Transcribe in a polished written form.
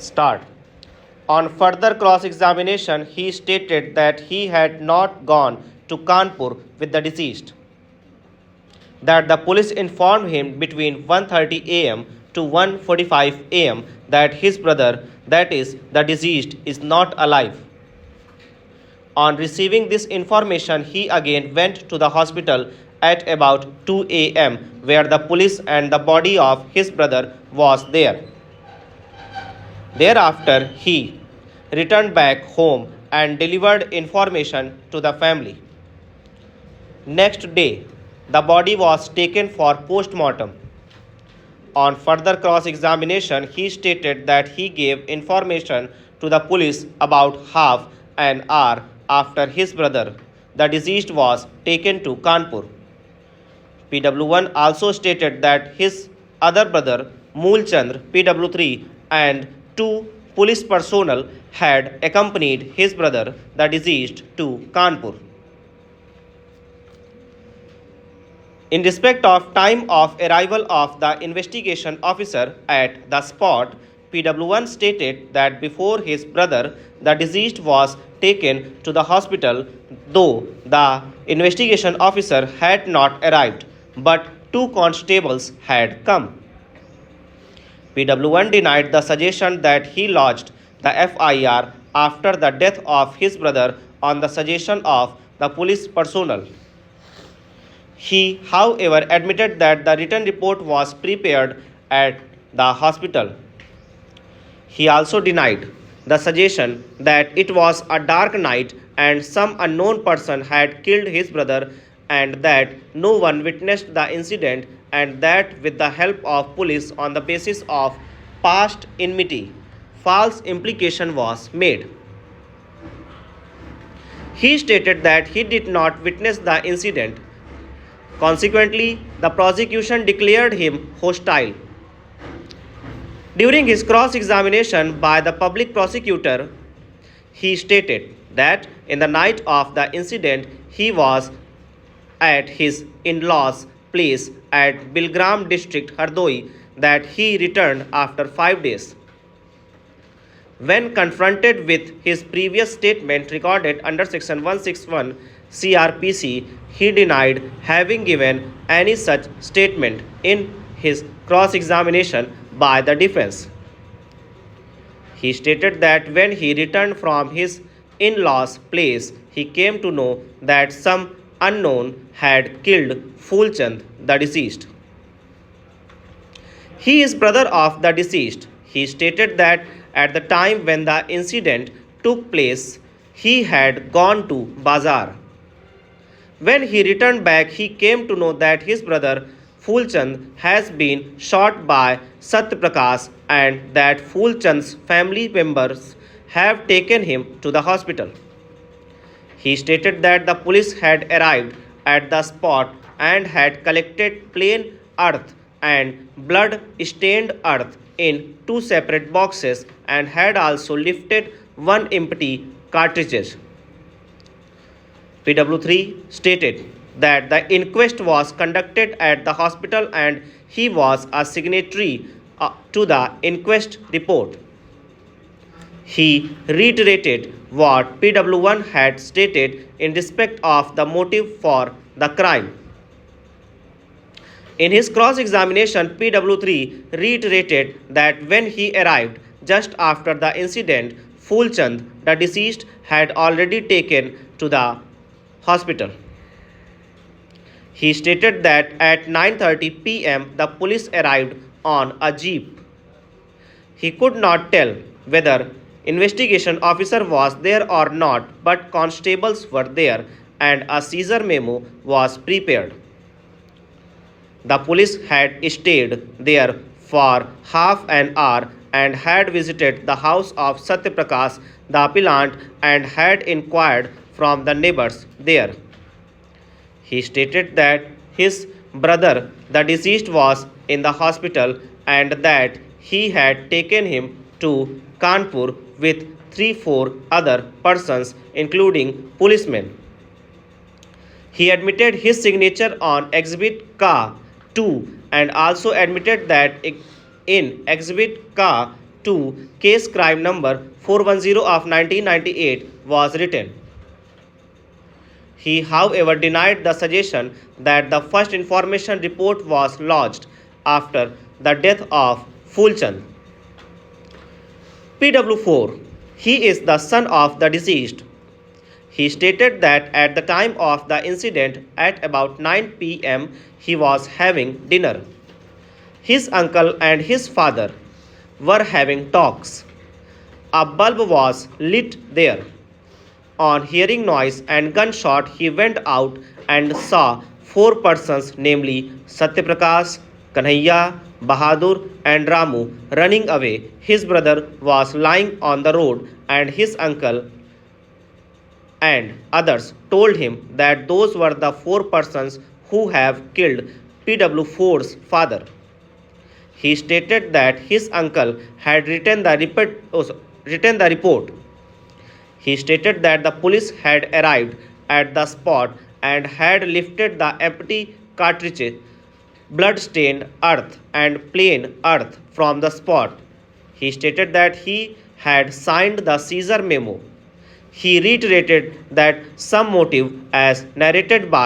Start. On further cross examination, he stated that he had not gone to Kanpur with the deceased, that the police informed him between 1:30 am to 1:45 am that his brother, that is, the deceased, is not alive. On receiving this information, he again went to the hospital at about 2 am, where the police and the body of his brother was there. Thereafter, he returned back home and delivered information to the family. Next day, the body was taken for post-mortem. On further cross-examination, he stated that he gave information to the police about half an hour after his brother, the deceased, was taken to Kanpur. PW1 also stated that his other brother, Moolchandra, PW3, and two police personnel had accompanied his brother, the deceased, to Kanpur. In respect of time of arrival of the investigation officer at the spot, PW1 stated that before his brother, the deceased, was taken to the hospital, though the investigation officer had not arrived, but two constables had come. PW1 denied the suggestion that he lodged the FIR after the death of his brother on the suggestion of the police personnel. He, however, admitted that the written report was prepared at the hospital. He also denied the suggestion that it was a dark night and some unknown person had killed his brother, and that no one witnessed the incident, and that with the help of police on the basis of past enmity, false implication was made. He stated that he did not witness the incident. Consequently, the prosecution declared him hostile. During his cross-examination by the public prosecutor, he stated that in the night of the incident, he was at his in-laws' place at Bilgram district, Hardoi, that he returned after 5 days. When confronted with his previous statement recorded under Section 161 CRPC, he denied having given any such statement in his cross-examination by the defense. He stated that when he returned from his in-laws' place, he came to know that some unknown had killed Phoolchand, the deceased. He is brother of the deceased. He stated that at the time when the incident took place, he had gone to Bazaar. When he returned back, he came to know that his brother Phoolchand has been shot by Satyaprakash, and that Phoolchand's family members have taken him to the hospital. He stated that the police had arrived at the spot and had collected plain earth and blood-stained earth in two separate boxes, and had also lifted one empty cartridge. PW3 stated that the inquest was conducted at the hospital and he was a signatory to the inquest report. He reiterated what PW1 had stated in respect of the motive for the crime. In his cross-examination, PW3 reiterated that when he arrived just after the incident, Phoolchand, the deceased, had already taken to the hospital. He stated that at 9:30 p.m. the police arrived on a jeep. He could not tell whether investigation officer was there or not, but constables were there and a seizure memo was prepared. The police had stayed there for half an hour and had visited the house of Satyaprakash, the appellant, and had inquired from the neighbors there. He stated that his brother, the deceased, was in the hospital and that he had taken him to Kanpur with 3-4 other persons, including policemen. He admitted his signature on Exhibit K 2 and also admitted that in Exhibit K 2 case crime number 410 of 1998 was written. He, however, denied the suggestion that the first information report was lodged after the death of Fulchand. PW4. He is the son of the deceased. He stated that at the time of the incident at about 9 p.m. he was having dinner. His uncle and his father were having talks. A bulb was lit there. On hearing noise and gunshot, he went out and saw four persons, namely Satyaprakash, Kanhaiya, Bahadur, and Ramu, running away. His brother was lying on the road, and his uncle and others told him that those were the four persons who have killed PW4's father. He stated that his uncle had written the report. He stated that the police had arrived at the spot and had lifted the empty cartridge, blood-stained earth, and plain earth from the spot. He stated that he had signed the Caesar memo. He reiterated that some motive, as narrated by